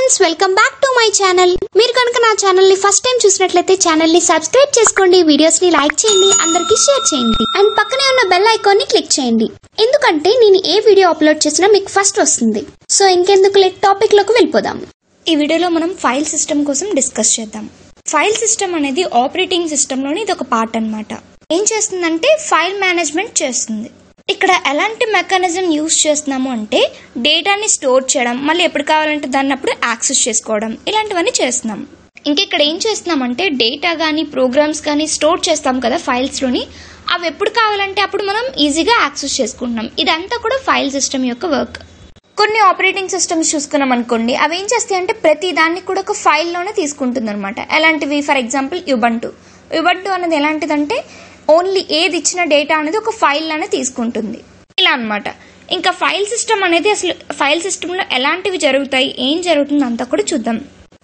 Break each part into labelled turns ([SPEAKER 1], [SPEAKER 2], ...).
[SPEAKER 1] Friends, welcome back to my channel. మీరు కనుక నా ఛానల్ ని ఫస్ట్ టైం చూసినట్లయితే ఛానల్ ని సబ్స్క్రైబ్ చేసుకోండి, వీడియోస్ ని లైక్ చేయండి, అందరికి షేర్ చేయండి అండ్ పక్కనే ఉన్న బెల్ ఐకాన్ ని క్లిక్ చేయండి. ఎందుకంటే నేను ఏ వీడియో అప్లోడ్ చేసినా మీకు ఫస్ట్ వస్తుంది. సో ఇంకెందుకు లేట్ టాపిక్ లోకి వెళ్ళిపోదాం.
[SPEAKER 2] ఈ వీడియోలో మనం ఫైల్ సిస్టమ్ కోసం డిస్కస్ చేద్దాం. ఫైల్ సిస్టమ్ అనేది ఆపరేటింగ్ సిస్టమ్ లోని ఇది ఒక పార్ట్ అన్నమాట. ఏం చేస్తుందంటే ఫైల్ మేనేజ్మెంట్ చేస్తుంది. ఇక్కడ ఎలాంటి మెకానిజం యూజ్ చేస్తున్నాము అంటే డేటాని స్టోర్ చేయడం, మళ్ళీ ఎప్పుడు కావాలంటే దాన్ని అప్పుడు యాక్సెస్ చేసుకోవడం, ఇలాంటివన్నీ చేస్తున్నాం. ఇంకా ఇక్కడ ఏం చేస్తున్నామంటే డేటా కానీ ప్రోగ్రామ్స్ కానీ స్టోర్ చేస్తాం కదా ఫైల్స్లోని, అవి ఎప్పుడు కావాలంటే అప్పుడు మనం ఈజీగా యాక్సెస్ చేసుకుంటున్నాం. ఇదంతా కూడా ఫైల్ సిస్టమ్ యొక్క వర్క్. కొన్ని ఆపరేటింగ్ సిస్టమ్స్ చూసుకున్నాం అనుకోండి, అవి ఏం చేస్తాయి అంటే ప్రతి దాన్ని కూడా ఒక ఫైల్లోనే తీసుకుంటుంది అనమాట. ఎలాంటివి? ఫర్ ఎగ్జాంపుల్ యుబంటు అనేది ఎలాంటిదంటే ఓన్లీ ఏది ఇచ్చిన డేటా అనేది ఒక ఫైల్ లానే తీసుకుంటుంది, ఇలా అనమాట. ఇంకా ఫైల్ సిస్టమ్ అనేది అసలు ఫైల్ సిస్టంలో ఎలాంటివి జరుగుతాయి, ఏం జరుగుతుంది అంతా కూడా చూద్దాం.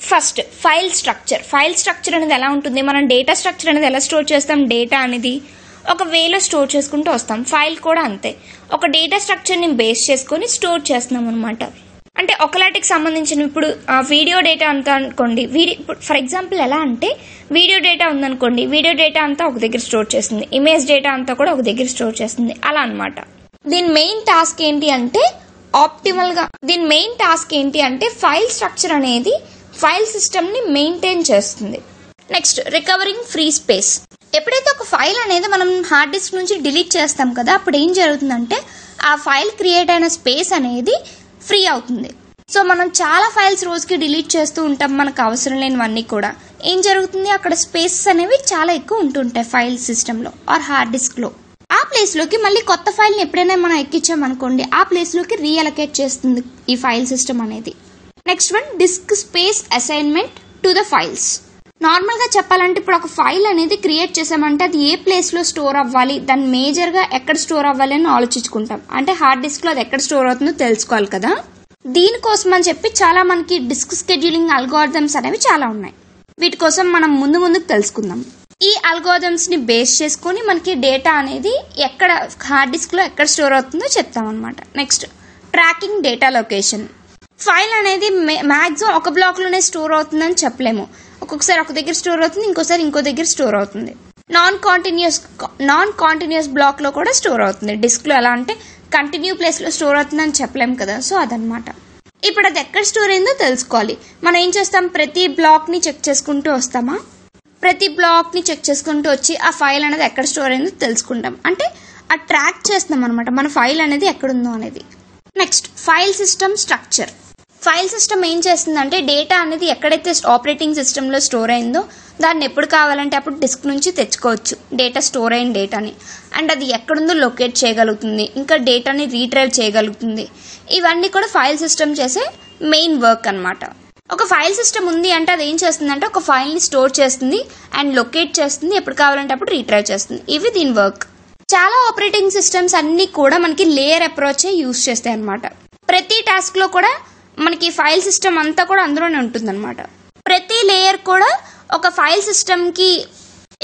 [SPEAKER 2] First file structure. File structure అనేది ఎలా ఉంటుంది? మనం డేటా స్ట్రక్చర్ అనేది ఎలా స్టోర్ చేస్తాం? డేటా అనేది ఒక వేలో స్టోర్ చేసుకుంటూ వస్తాం. ఫైల్ కూడా అంతే, ఒక డేటా స్ట్రక్చర్ని బేస్ చేసుకొని స్టోర్ చేస్తున్నాం అనమాట. అంటే ఒకలాటికి సంబంధించిన ఇప్పుడు వీడియో డేటా అంతా అనుకోండి, ఫర్ ఎగ్జాంపుల్ ఎలా అంటే వీడియో డేటా ఉందనుకోండి, వీడియో డేటా అంతా ఒక దగ్గర స్టోర్ చేస్తుంది, ఇమేజ్ డేటా అంతా కూడా ఒక దగ్గర స్టోర్ చేస్తుంది, అలా అనమాట. దీని మెయిన్ టాస్క్ ఏంటి అంటే ఫైల్ స్ట్రక్చర్ అనేది ఫైల్ సిస్టమ్ ని మెయింటైన్ చేస్తుంది. Next recovering free space. ఎప్పుడైతే ఒక ఫైల్ అనేది మనం హార్డ్ డిస్క్ నుంచి డిలీట్ చేస్తాం కదా, అప్పుడు ఏం జరుగుతుందంటే ఆ ఫైల్ క్రియేట్ అయిన స్పేస్ అనేది ఫ్రీ అవుతుంది. సో మనం చాలా ఫైల్స్ రోజుకి డిలీట్ చేస్తూ ఉంటాం, మనకు అవసరం లేనివన్నీ కూడా. ఏం జరుగుతుంది, అక్కడ స్పేసెస్ అనేవి చాలా ఎక్కువ ఉంటుంటాయి ఫైల్ సిస్టమ్ లో ఆర్ హార్డ్ డిస్క్ లో. ఆ ప్లేస్ లోకి మళ్ళీ కొత్త ఫైల్ ని ఎప్పుడైనా మనం ఎక్కించామనుకోండి, ఆ ప్లేస్ లోకి రీఅలొకేట్ చేస్తుంది ఈ ఫైల్ సిస్టమ్ అనేది. Next one, disk space assignment to the files. Normal గా చెప్పాలంటే ఇప్పుడు ఒక ఫైల్ అనేది క్రియేట్ చేసామంటే అది ఏ ప్లేస్ లో స్టోర్ అవ్వాలి, దాన్ని మేజర్ గా ఎక్కడ స్టోర్ అవ్వాలి అని ఆలోచించుకుంటాం. అంటే హార్డ్ డిస్క్ లో అది ఎక్కడ స్టోర్ అవుతుందో తెలుసుకోవాలి కదా. దీనికోసం అని చెప్పి చాలా మనకి డిస్క్ స్కెడ్యూలింగ్ అల్గోరిథమ్స్ అనేవి చాలా ఉన్నాయి. వీటి కోసం మనం ముందుకు తెలుసుకుందాం. ఈ అల్గోరిథమ్స్ ని బేస్ చేసుకుని మనకి డేటా అనేది ఎక్కడ హార్డ్ డిస్క్ లో ఎక్కడ స్టోర్ అవుతుందో చెప్తాం అనమాట. Next tracking data location. File అనేది మాక్సిమం ఒక బ్లాక్ లోనే స్టోర్ అవుతుందని చెప్పలేము. ఒక్కొక్కసారి ఒక దగ్గర స్టోర్ అవుతుంది, ఇంకోసారి ఇంకో దగ్గర స్టోర్ అవుతుంది. నాన్ కాంటిన్యూస్ బ్లాక్ లో కూడా స్టోర్ అవుతుంది. డిస్క్ లో ఎలా అంటే కంటిన్యూ ప్లేస్ లో స్టోర్ అవుతుందని చెప్పలేము కదా. సో అదనమాట. ఇప్పుడు అది ఎక్కడ స్టోర్ అయిందో తెలుసుకోవాలి. మనం ఏం చేస్తాం, ప్రతి బ్లాక్ ని చెక్ చేసుకుంటూ వస్తామా, ప్రతి బ్లాక్ ని చెక్ చేసుకుంటూ వచ్చి ఆ ఫైల్ అనేది ఎక్కడ స్టోర్ అయిందో తెలుసుకుంటాం. అంటే ఆ ట్రాక్ చేస్తున్నాం అనమాట మన ఫైల్ అనేది ఎక్కడుందో అనేది. Next file system structure. File system ఏం చేస్తుందంటే డేటా అనేది ఎక్కడైతే ఆపరేటింగ్ సిస్టమ్ లో స్టోర్ అయిందో దాన్ని ఎప్పుడు కావాలంటే అప్పుడు డిస్క్ నుంచి తెచ్చుకోవచ్చు డేటా స్టోర్ అయిన డేటాని. అండ్ అది ఎక్కడుందో లొకేట్ చేయగలుగుతుంది, ఇంకా డేటాని రీట్రైవ్ చేయగలుగుతుంది. ఇవన్నీ కూడా ఫైల్ సిస్టమ్ చేసే మెయిన్ వర్క్ అనమాట. ఒక ఫైల్ సిస్టమ్ ఉంది అంటే అది ఏం చేస్తుందంటే ఒక ఫైల్ ని స్టోర్ చేస్తుంది అండ్ లొకేట్ చేస్తుంది, ఎప్పుడు కావాలంటే అప్పుడు రీట్రైవ్ చేస్తుంది. ఇవి దీని వర్క్. చాలా ఆపరేటింగ్ సిస్టమ్స్ అన్ని కూడా మనకి లేయర్ అప్రోచ్ యూజ్ చేస్తాయి అనమాట. ప్రతి టాస్క్ లో కూడా మనకి ఫైల్ సిస్టమ్ అంతా కూడా అందులోనే ఉంటుంది అనమాట. ప్రతి లేయర్ కూడా ఒక ఫైల్ సిస్టమ్ కి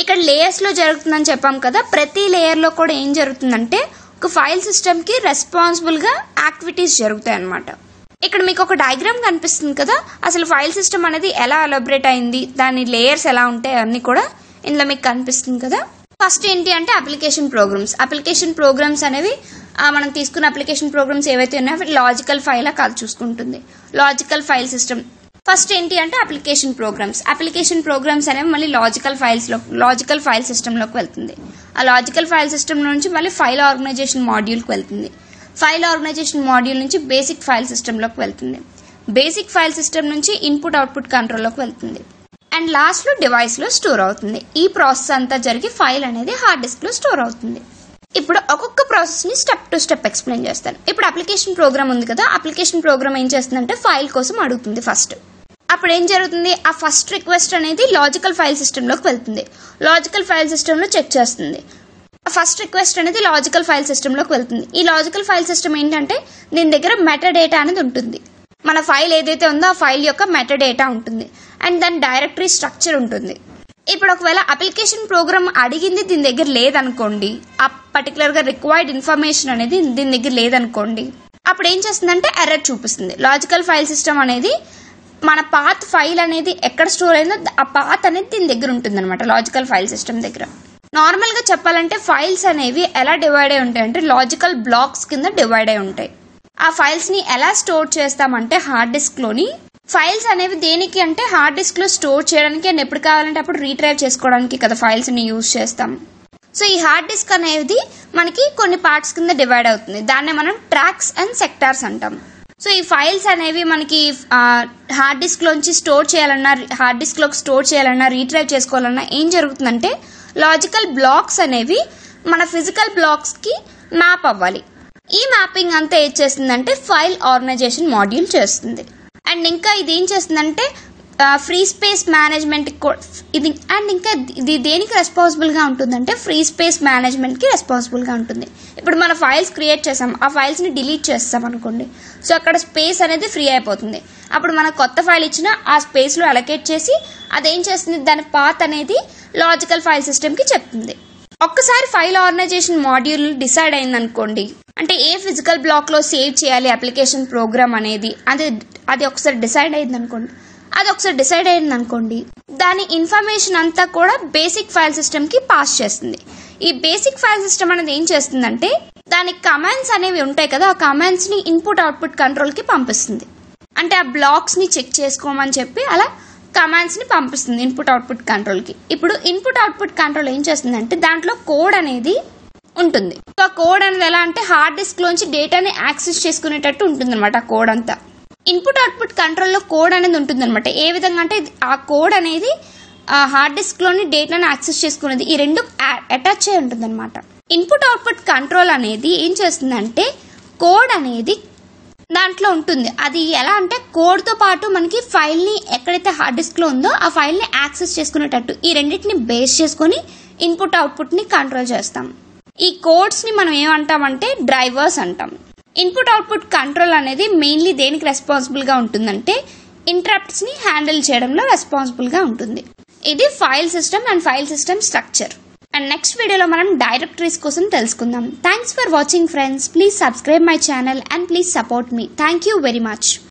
[SPEAKER 2] ఇక్కడ లేయర్స్ లో జరుగుతుందని చెప్పాం కదా, ప్రతి లేయర్ లో కూడా ఏం జరుగుతుందంటే ఒక ఫైల్ సిస్టమ్ కి రెస్పాన్సిబుల్ గా యాక్టివిటీస్ జరుగుతాయి అనమాట. ఇక్కడ మీకు ఒక డయాగ్రామ్ కనిపిస్తుంది కదా, అసలు ఫైల్ సిస్టమ్ అనేది ఎలా ఎలాబరేట్ అయింది, దాని లేయర్స్ ఎలా ఉంటాయి అన్ని కూడా ఇందులో మీకు కనిపిస్తుంది కదా. ఫస్ట్ ఏంటి అంటే అప్లికేషన్ ప్రోగ్రామ్స్ అనేవి మనం తీసుకున్న అప్లికేషన్ ప్రోగ్రామ్స్ ఏవైతే ఉన్నాయో అవి లాజికల్ ఫైల్ కాదు చూసుకుంటుంది. లాజికల్ ఫైల్ సిస్టమ్ ఫస్ట్ ఏంటి అంటే అప్లికేషన్ ప్రోగ్రామ్స్ అనేవి మళ్ళీ లాజికల్ ఫైల్ సిస్టమ్ లోకి వెళ్తుంది. ఆ లాజికల్ ఫైల్ సిస్టమ్ నుంచి మళ్ళీ ఫైల్ ఆర్గనైజేషన్ మాడ్యూల్ కి వెళ్తుంది. ఫైల్ ఆర్గనైజేషన్ మాడ్యూల్ నుంచి బేసిక్ ఫైల్ సిస్టమ్ లోకి వెళ్తుంది. బేసిక్ ఫైల్ సిస్టమ్ నుంచి ఇన్పుట్ అవుట్పుట్ కంట్రోల్ లోకి వెళ్తుంది. అండ్ లాస్ట్ లో డివైస్ లో స్టోర్ అవుతుంది. ఈ ప్రాసెస్ అంతా జరిగి ఫైల్ అనేది హార్డ్ డిస్క్ లో స్టోర్ అవుతుంది. ఇప్పుడు ఒక్కొక్క ప్రాసెస్ ని స్టెప్ టు స్టెప్ ఎక్స్ప్లెయిన్ చేస్తాను. ఇప్పుడు అప్లికేషన్ ప్రోగ్రామ్ ఉంది కదా, అప్లికేషన్ ప్రోగ్రామ్ ఏం చేస్తుందంటే ఫైల్ కోసం అడుగుతుంది ఫస్ట్. అప్పుడు ఏం జరుగుతుంది, ఆ ఫస్ట్ రిక్వెస్ట్ అనేది లాజికల్ ఫైల్ సిస్టమ్ లోకి వెళ్తుంది. లాజికల్ ఫైల్ సిస్టమ్ లో చెక్ చేస్తుంది. ఫస్ట్ రిక్వెస్ట్ అనేది లాజికల్ ఫైల్ సిస్టమ్ లోకి వెళ్తుంది. ఈ లాజికల్ ఫైల్ సిస్టమ్ ఏంటంటే దీని దగ్గర మెటా డేటా అనేది ఉంటుంది. మన ఫైల్ ఏదైతే ఉందో ఆ ఫైల్ యొక్క మెటా డేటా ఉంటుంది అండ్ దాని డైరెక్టరీ స్ట్రక్చర్ ఉంటుంది. ఇప్పుడు ఒకవేళ అప్లికేషన్ ప్రోగ్రామ్ అడిగింది దీని దగ్గర లేదనుకోండి, ఆ పర్టికులర్ గా రిక్వైర్డ్ ఇన్ఫర్మేషన్ అనేది దీని దగ్గర లేదనుకోండి, అప్పుడు ఏం చేస్తుందంటే ఎర్రర్ చూపిస్తుంది. లాజికల్ ఫైల్ సిస్టమ్ అనేది మన పాత్ ఫైల్ అనేది ఎక్కడ స్టోర్ అయిందో ఆ పాత్ అనేది దీని దగ్గర ఉంటుంది అనమాట, లాజికల్ ఫైల్ సిస్టమ్ దగ్గర. నార్మల్ గా చెప్పాలంటే ఫైల్స్ అనేవి ఎలా డివైడ్ అయి ఉంటాయి అంటే లాజికల్ బ్లాక్స్ కింద డివైడ్ అయి ఉంటాయి. ఆ ఫైల్స్ ని ఎలా స్టోర్ చేస్తామంటే హార్డ్ డిస్క్ లోని. ఫైల్స్ అనేవి దేనికి అంటే హార్డ్ డిస్క్ లో స్టోర్ చేయడానికి అండ్ ఎప్పుడు కావాలంటే అప్పుడు రీట్రైవ్ చేసుకోవడానికి కదా ఫైల్స్ ని యూజ్ చేస్తాం. సో ఈ హార్డ్ డిస్క్ అనేది మనకి కొన్ని పార్ట్స్ కింద డివైడ్ అవుతుంది. దాన్నే మనం ట్రాక్స్ అండ్ సెక్టార్స్ అంటాం. సో ఈ ఫైల్స్ అనేవి మనకి హార్డ్ డిస్క్ లోంచి స్టోర్ చేయాలన్నా, హార్డ్ డిస్క్ లోకి స్టోర్ చేయాలన్నా, రీట్రైవ్ చేసుకోవాలన్నా ఏం జరుగుతుందంటే లాజికల్ బ్లాక్స్ అనేవి మన ఫిజికల్ బ్లాక్స్ కి మ్యాప్ అవ్వాలి. ఈ మ్యాపింగ్ అంతా ఏం చేస్తుందంటే ఫైల్ ఆర్గనైజేషన్ మాడ్యూల్ చేస్తుంది. అండ్ ఇంకా ఇది ఏం చేస్తుందంటే ఫ్రీ స్పేస్ మేనేజ్మెంట్ ఇది. అండ్ ఇంకా ఇది దేనికి రెస్పాన్సిబుల్ గా ఉంటుందంటే ఫ్రీ స్పేస్ మేనేజ్మెంట్ కి రెస్పాన్సిబుల్ గా ఉంటుంది. ఇప్పుడు మన ఫైల్స్ క్రియేట్ చేసాం, ఆ ఫైల్స్ ని డిలీట్ చేస్తాం అనుకోండి, సో అక్కడ స్పేస్ అనేది ఫ్రీ అయిపోతుంది. అప్పుడు మన కొత్త ఫైల్ ఇచ్చినా ఆ స్పేస్ లో అలొకేట్ చేసి అదేం చేస్తుంది, దాని పాత్ అనేది లాజికల్ ఫైల్ సిస్టమ్ కి చెప్తుంది. ఒక్కసారి ఫైల్ ఆర్గనైజేషన్ మాడ్యూల్ డిసైడ్ అయింది అనుకోండి, అంటే ఏ ఫిజికల్ బ్లాక్ లో సేవ్ చేయాలి అప్లికేషన్ ప్రోగ్రామ్ అనేది అది ఒకసారి డిసైడ్ అయింది అనుకోండి, దాని ఇన్ఫర్మేషన్ అంతా కూడా బేసిక్ ఫైల్ సిస్టమ్ కి పాస్ చేస్తుంది. ఈ బేసిక్ ఫైల్ సిస్టమ్ అనేది ఏం చేస్తుందంటే దాని కమాండ్స్ అనేవి ఉంటాయి కదా, ఆ కమాండ్స్ ని ఇన్పుట్ అవుట్పుట్ కంట్రోల్ కి పంపిస్తుంది. అంటే ఆ బ్లాక్స్ ని చెక్ చేసుకోమని చెప్పి అలా కమాండ్స్ ని పంపిస్తుంది ఇన్పుట్ అవుట్పుట్ కంట్రోల్ కి. ఇప్పుడు ఇన్పుట్ అవుట్పుట్ కంట్రోల్ ఏం చేస్తుందంటే దాంట్లో కోడ్ అనేది ఉంటుంది. ఆ కోడ్ అనేది ఎలా అంటే హార్డ్ డిస్క్ లోంచి డేటాని యాక్సెస్ చేసుకునేటట్టు ఉంటుంది అనమాట. ఆ కోడ్ అంతా ఇన్పుట్ అవుట్పుట్ కంట్రోల్ లో కోడ్ అనేది ఉంటుంది అనమాట. ఏ విధంగా అంటే ఆ కోడ్ అనేది హార్డ్ డిస్క్ లోని డేటాను యాక్సెస్ చేసుకునేది, ఈ రెండు అటాచ్ అయి ఉంటుంది అనమాట. ఇన్పుట్ అవుట్పుట్ కంట్రోల్ అనేది ఏం చేస్తుందంటే కోడ్ అనేది దాంట్లో ఉంటుంది. అది ఎలా అంటే కోడ్ తో పాటు మనకి ఫైల్ ని ఎక్కడైతే హార్డ్ డిస్క్ లో ఉందో ఆ ఫైల్ ని యాక్సెస్ చేసుకునేటట్టు ఈ రెండింటిని బేస్ చేసుకుని ఇన్పుట్ అవుట్పుట్ ని కంట్రోల్ చేస్తాం. ఈ కోడ్స్ ని మనం ఏమంటామంటే డ్రైవర్స్ అంటాం. ఇన్పుట్ అవుట్పుట్ కంట్రోల్ అనేది మెయిన్లీ దేనికి రెస్పాన్సిబుల్ గా ఉంటుందంటే ఇంటరప్ట్స్ ని హ్యాండిల్ చేయడంలో రెస్పాన్సిబుల్ గా ఉంటుంది. ఇది file system and file system structure. And next వీడియోలో మనం డైరెక్టరీస్ కోసం తెలుసుకుందాం. Thanks for watching friends. Please subscribe my channel and please support me. Thank you very much.